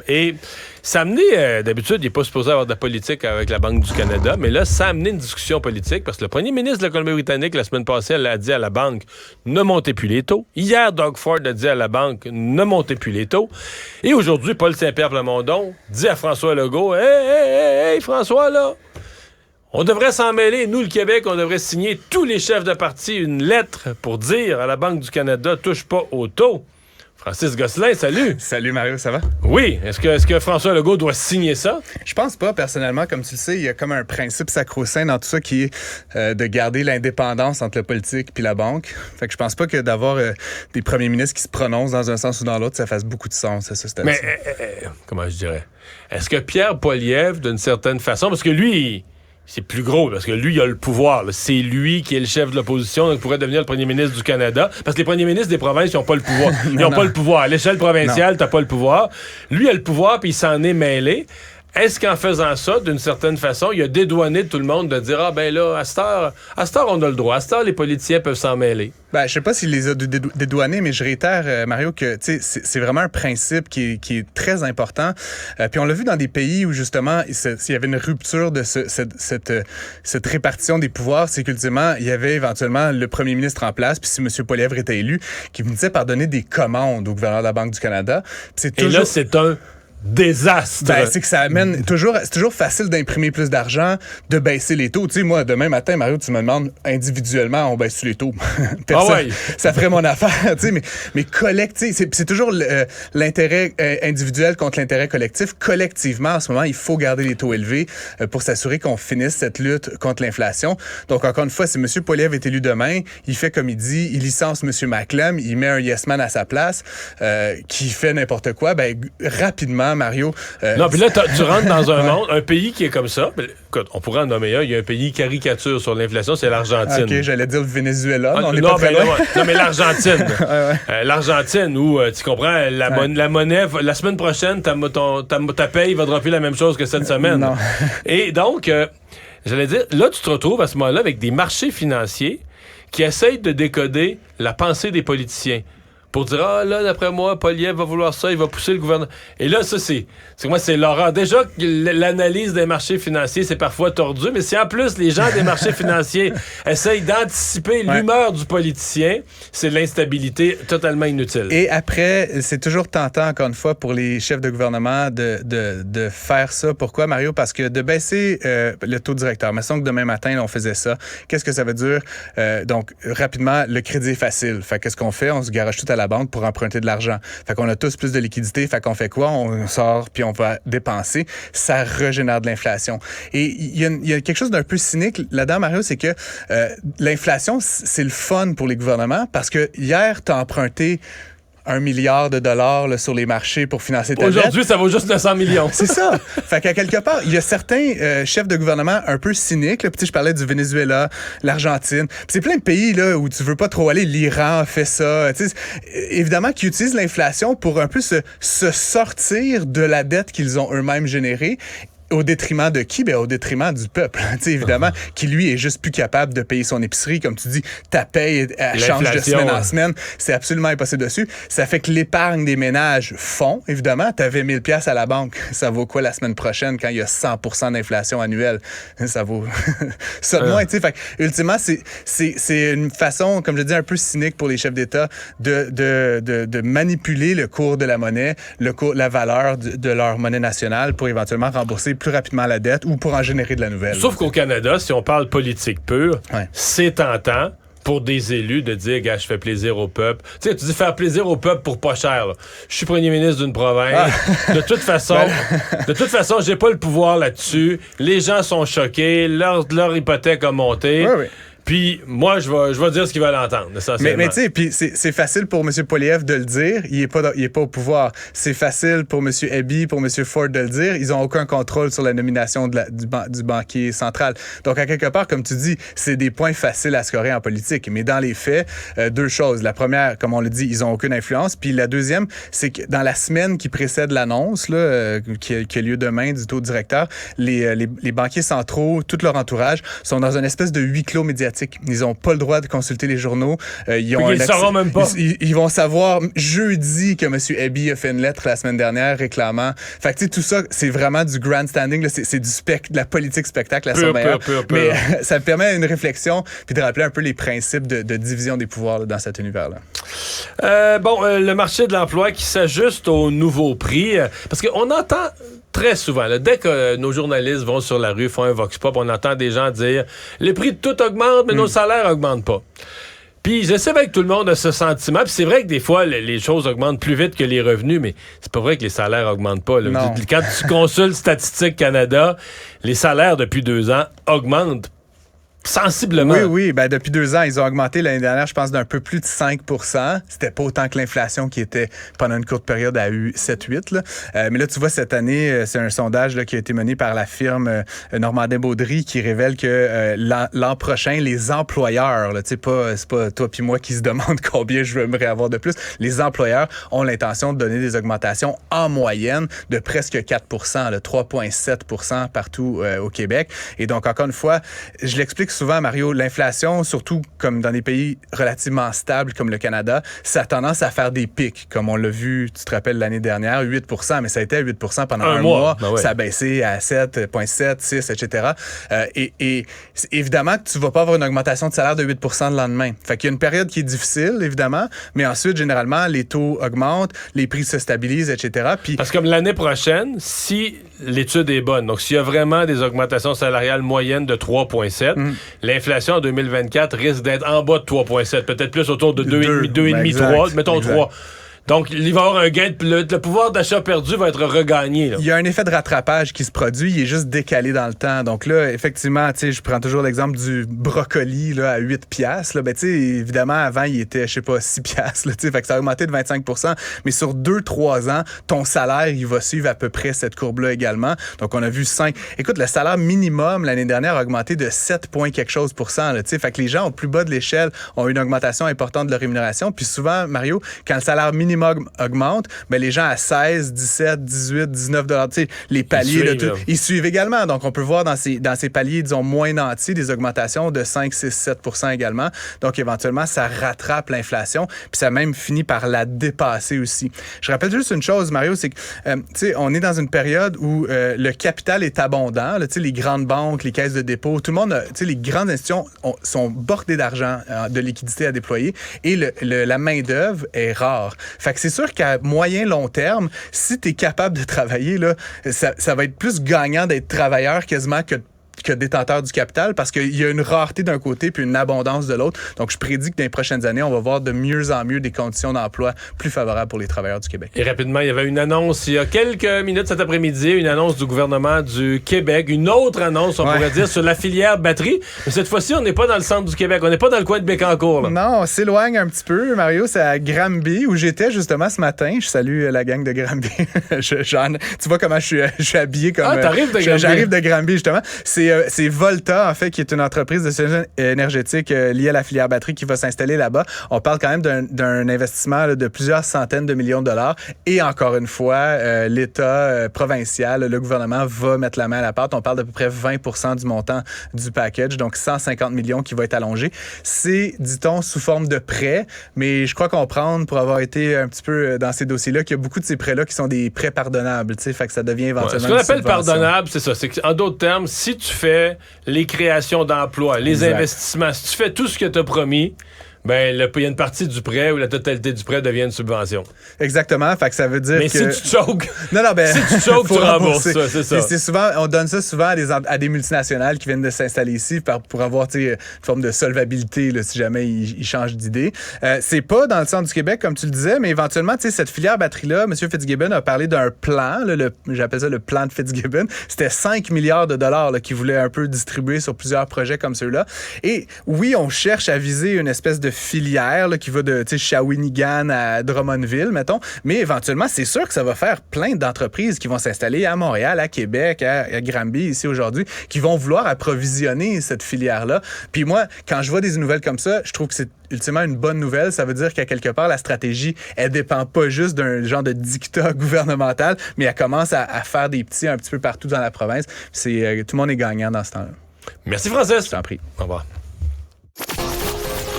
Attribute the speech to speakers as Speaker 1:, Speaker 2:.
Speaker 1: Et ça a amené, d'habitude, il n'est pas supposé avoir de politique avec la Banque du Canada, mais là, ça a amené une discussion politique parce que le premier ministre de la Colombie-Britannique, la semaine passée, elle a dit à la Banque, ne montez plus les taux. Hier, Doug Ford a dit à la Banque, ne montez plus les taux. Et aujourd'hui, Paul Saint-Pierre Plamondon dit à François Legault, hey, François, là, on devrait s'en mêler. Nous, le Québec, on devrait signer tous les chefs de parti une lettre pour dire à la Banque du Canada, touche pas au taux. Francis Gosselin, salut.
Speaker 2: Salut Mario, ça va?
Speaker 1: Oui. Est-ce que François Legault doit signer ça?
Speaker 2: Je pense pas, personnellement. Comme tu le sais, il y a comme un principe sacro-saint dans tout ça qui est de garder l'indépendance entre le politique puis la banque. Fait que je pense pas que d'avoir des premiers ministres qui se prononcent dans un sens ou dans l'autre, ça fasse beaucoup de sens à ce stade.
Speaker 1: Mais, comment je dirais? Est-ce que Pierre Poilievre, d'une certaine façon, parce que lui... C'est plus gros, parce que lui, il a le pouvoir. Là. C'est lui qui est le chef de l'opposition, donc pourrait devenir le premier ministre du Canada. Parce que les premiers ministres des provinces, ils n'ont pas le pouvoir. Ils n'ont pas le pouvoir. À l'échelle provinciale, t'as pas le pouvoir. Lui, il a le pouvoir, puis il s'en est mêlé. Est-ce qu'en faisant ça, d'une certaine façon, il a dédouané tout le monde de dire « Ah, ben là, à cette heure, on a le droit. À cette heure, les politiciens peuvent s'en mêler. »
Speaker 2: Ben, je sais pas s'il les a dédouanés, mais je réitère, Mario, que c'est vraiment un principe qui est très important. Puis on l'a vu dans des pays où, justement, s'il y avait une rupture de cette répartition des pouvoirs, c'est qu'ultimement, il y avait éventuellement le premier ministre en place, puis si M. Poilievre était élu, qui finissait par donner des commandes au gouverneur de la Banque du Canada.
Speaker 1: Et là, c'est un désastre.
Speaker 2: Ben, c'est que ça amène c'est toujours facile d'imprimer plus d'argent, de baisser les taux. Tu sais, moi, demain matin, Mario, tu me demandes individuellement, on baisse les taux. Personne, ça ferait mon affaire, tu sais, mais collectif, c'est toujours l'intérêt individuel contre l'intérêt collectif. Collectivement, en ce moment, il faut garder les taux élevés pour s'assurer qu'on finisse cette lutte contre l'inflation. Donc, encore une fois, si M. Poilievre est élu demain, il fait comme il dit, il licence M. Maclem, il met un yes man à sa place, qui fait n'importe quoi, ben, rapidement, Mario.
Speaker 1: Non, puis là, tu rentres dans un pays qui est comme ça. Écoute, on pourrait en nommer un. Il y a un pays caricature sur l'inflation, c'est l'Argentine.
Speaker 2: OK, j'allais dire le Venezuela, mais on n'est
Speaker 1: non,
Speaker 2: pas très loin.
Speaker 1: Non, mais l'Argentine.
Speaker 2: Ouais.
Speaker 1: L'Argentine, où, tu comprends, la monnaie, la semaine prochaine, ta paye va dropper la même chose que cette semaine.
Speaker 2: Non.
Speaker 1: Et donc, j'allais dire, là, tu te retrouves à ce moment-là avec des marchés financiers qui essayent de décoder la pensée des politiciens. Pour dire, ah là, d'après moi, Poilievre va vouloir ça, il va pousser le gouvernement. Et là, ça, c'est l'horreur. Déjà, l'analyse des marchés financiers, c'est parfois tordu, mais si en plus, les gens des marchés financiers essayent d'anticiper l'humeur du politicien, c'est de l'instabilité totalement inutile.
Speaker 2: Et après, c'est toujours tentant, encore une fois, pour les chefs de gouvernement de faire ça. Pourquoi, Mario? Parce que de baisser le taux directeur, mettons que demain matin, là, on faisait ça, qu'est-ce que ça veut dire? Donc, rapidement, le crédit est facile. Fait qu'est-ce qu'on fait? On se garage tout à la banque pour emprunter de l'argent. Fait qu'on a tous plus de liquidité. Fait qu'on fait quoi? On sort puis on va dépenser. Ça régénère de l'inflation. Et il y a quelque chose d'un peu cynique là-dedans, Mario, c'est que l'inflation, c'est le fun pour les gouvernements parce que hier, tu as emprunté 1 milliard de dollars là, sur les marchés pour financer ta dette.
Speaker 1: Aujourd'hui, ça vaut juste 900 millions.
Speaker 2: C'est ça. Fait qu'à quelque part, il y a certains chefs de gouvernement un peu cyniques. Là. Puis, je parlais du Venezuela, l'Argentine. Puis c'est plein de pays là, où tu veux pas trop aller. L'Iran fait ça. Évidemment, qui utilisent l'inflation pour un peu se sortir de la dette qu'ils ont eux-mêmes générée. Au détriment de qui? Ben, au détriment du peuple. Évidemment, qui lui est juste plus capable de payer son épicerie. Comme tu dis, ta paye, elle change de semaine en semaine. C'est absolument impossible dessus. Ça fait que l'épargne des ménages fond. Évidemment, tu avais 1000 $ à la banque. Ça vaut quoi la semaine prochaine quand il y a 100% d'inflation annuelle? Ça vaut ça de moins. Fait que, ultimement, c'est une façon, comme je dis, un peu cynique pour les chefs d'État de manipuler le cours de la monnaie, la valeur de leur monnaie nationale pour éventuellement rembourser plus rapidement la dette ou pour en générer de la nouvelle.
Speaker 1: Sauf qu'au Canada, si on parle politique pure, c'est tentant pour des élus de dire, gars, je fais plaisir au peuple. Tu sais, tu dis faire plaisir au peuple pour pas cher. Là. Je suis premier ministre d'une province. De toute façon, j'ai pas le pouvoir là-dessus. Les gens sont choqués. Leur hypothèque a monté.
Speaker 2: Oui.
Speaker 1: Puis moi, je vais dire ce qu'ils veulent entendre.
Speaker 2: Mais tu sais, puis c'est facile pour M. Poilievre de le dire. Il est pas au pouvoir. C'est facile pour M. Eby, pour M. Ford de le dire. Ils ont aucun contrôle sur la nomination du banquier central. Donc, à quelque part, comme tu dis, c'est des points faciles à scorer en politique. Mais dans les faits, deux choses. La première, comme on le dit, ils ont aucune influence. Puis la deuxième, c'est que dans la semaine qui précède l'annonce là, qui a lieu demain du taux directeur, les banquiers centraux, tout leur entourage, sont dans une espèce de huis clos médiatique démocratique. Ils n'ont pas le droit de consulter les journaux. Ils
Speaker 1: le sauront même pas.
Speaker 2: Ils vont savoir jeudi que M. Abbey a fait une lettre la semaine dernière réclamant. Fait que, tu sais, tout ça, c'est vraiment du grandstanding. Là, c'est de la politique spectacle à son meilleur. Mais ça permet une réflexion puis de rappeler un peu les principes de division des pouvoirs là, dans cet univers-là.
Speaker 1: Le marché de l'emploi qui s'ajuste aux nouveaux prix. Parce qu'on entend très souvent, là, dès que nos journalistes vont sur la rue, font un vox pop, on entend des gens dire « Les prix de tout augmentent, mais nos salaires augmentent pas ». Puis je sais bien que tout le monde a ce sentiment. Puis c'est vrai que des fois, les choses augmentent plus vite que les revenus, mais c'est pas vrai que les salaires augmentent pas. Là. Quand tu consultes Statistique Canada, les salaires depuis 2 ans augmentent sensiblement.
Speaker 2: Oui. Ben, depuis 2 ans, ils ont augmenté l'année dernière, je pense, d'un peu plus de 5 %. C'était pas autant que l'inflation qui était, pendant une courte période, a eu 7-8 %. Mais là, tu vois, cette année, c'est un sondage là, qui a été mené par la firme Normandin-Baudry qui révèle que l'an prochain, les employeurs, là, c'est pas toi puis moi qui se demandent combien je aimerais avoir de plus, les employeurs ont l'intention de donner des augmentations en moyenne de presque 4 %, là, 3,7 % partout au Québec. Et donc, encore une fois, je l'explique souvent, Mario, l'inflation, surtout comme dans des pays relativement stables comme le Canada, ça a tendance à faire des pics, comme on l'a vu, tu te rappelles, l'année dernière, 8 %, mais ça a été à 8 % pendant un mois. Ben oui. Ça a baissé à 7,7, 6, etc. Et évidemment que tu vas pas avoir une augmentation de salaire de 8 % le lendemain. Fait qu'il y a une période qui est difficile, évidemment, mais ensuite, généralement, les taux augmentent, les prix se stabilisent, etc. Puis,
Speaker 1: parce que comme l'année prochaine, si l'étude est bonne, donc s'il y a vraiment des augmentations salariales moyennes de 3,7, l'inflation en 2024 risque d'être en bas de 3,7, peut-être plus autour de 2,5, 3, mettons 3. Donc, il va y avoir un gain. Le pouvoir d'achat perdu va être regagné. Là.
Speaker 2: Il y a un effet de rattrapage qui se produit. Il est juste décalé dans le temps. Donc là, effectivement, tu sais, je prends toujours l'exemple du brocoli là, à 8 $. Là, ben, tu sais, évidemment, avant, il était, je sais pas, 6 $. Là, tu sais, fait que ça a augmenté de 25 %. Mais sur 2-3 ans, ton salaire, il va suivre à peu près cette courbe-là également. Donc, on a vu 5. Écoute, le salaire minimum l'année dernière a augmenté de 7 points quelque chose %. Là, tu sais, fait que les gens au plus bas de l'échelle ont une augmentation importante de leur rémunération. Puis souvent, Mario, quand le salaire minimum augmente, mais les gens à 16, 17, 18, 19 $, tu sais, les paliers, ils suivent également. Donc, on peut voir dans ces paliers, disons, moins nantis, des augmentations de 5, 6, 7 % également. Donc, éventuellement, ça rattrape l'inflation, puis ça même finit par la dépasser aussi. Je rappelle juste une chose, Mario, c'est que, tu sais, on est dans une période où le capital est abondant, tu sais, les grandes banques, les caisses de dépôt, tout le monde, tu sais, les grandes institutions sont bordées d'argent, de liquidités à déployer, et la main-d'œuvre est rare. Fait que c'est sûr qu'à moyen-long terme, si tu es capable de travailler, là, ça va être plus gagnant d'être travailleur quasiment que détenteur du capital parce qu'il y a une rareté d'un côté puis une abondance de l'autre. Donc, je prédis que dans les prochaines années, on va voir de mieux en mieux des conditions d'emploi plus favorables pour les travailleurs du Québec.
Speaker 1: Et rapidement, il y avait une annonce il y a quelques minutes cet après-midi, une annonce du gouvernement du Québec, une autre annonce, on pourrait dire, sur la filière batterie. Mais cette fois-ci, on n'est pas dans le centre du Québec, on n'est pas dans le coin de Bécancour. Là.
Speaker 2: Non, on s'éloigne un petit peu, Mario. C'est à Granby où j'étais justement ce matin. Je salue la gang de Granby. Tu vois comment je suis habillé comme...
Speaker 1: Ah, t'arrives de Granby.
Speaker 2: J'arrive de Granby, justement. C'est Volta, en fait, qui est une entreprise de solutions énergétiques liée à la filière batterie qui va s'installer là-bas. On parle quand même d'un investissement là, de plusieurs centaines de millions de dollars. Et encore une fois, l'État provincial, le gouvernement va mettre la main à la pâte. On parle d'à peu près 20 % du montant du package, donc 150 millions qui va être allongé. C'est, dit-on, sous forme de prêt, mais je crois comprendre, pour avoir été un petit peu dans ces dossiers-là, qu'il y a beaucoup de ces prêts-là qui sont des prêts pardonnables. Fait que ça devient éventuellement
Speaker 1: ce qu'on appelle pardonnable, c'est ça. C'est qu'en d'autres termes, si tu fais les créations d'emplois, les investissements, si tu fais tout ce que tu as promis, ben, il y a une partie du prêt ou la totalité du prêt devient une subvention.
Speaker 2: Exactement. Fait que ça veut dire
Speaker 1: mais
Speaker 2: que...
Speaker 1: si tu choques,
Speaker 2: si
Speaker 1: tu choques, tu rembourses ça, c'est ça.
Speaker 2: C'est souvent, on donne ça souvent à des multinationales qui viennent de s'installer ici pour avoir une forme de solvabilité là, si jamais ils changent d'idée. C'est pas dans le centre du Québec, comme tu le disais, mais éventuellement, cette filière batterie-là, M. Fitzgibbon a parlé d'un plan, là, j'appelle ça le plan de Fitzgibbon. C'était 5 milliards de dollars là, qu'il voulait un peu distribuer sur plusieurs projets comme ceux-là. Et oui, on cherche à viser une espèce de filière là, qui va de Shawinigan à Drummondville, mettons. Mais éventuellement, c'est sûr que ça va faire plein d'entreprises qui vont s'installer à Montréal, à Québec, à Granby, ici aujourd'hui, qui vont vouloir approvisionner cette filière-là. Puis moi, quand je vois des nouvelles comme ça, je trouve que c'est ultimement une bonne nouvelle. Ça veut dire qu'à quelque part, la stratégie, elle dépend pas juste d'un genre de dictat gouvernemental, mais elle commence à faire des petits un petit peu partout dans la province. Tout le monde est gagnant dans ce temps-là.
Speaker 1: Merci, Francis.
Speaker 2: Je t'en prie.
Speaker 1: Au revoir.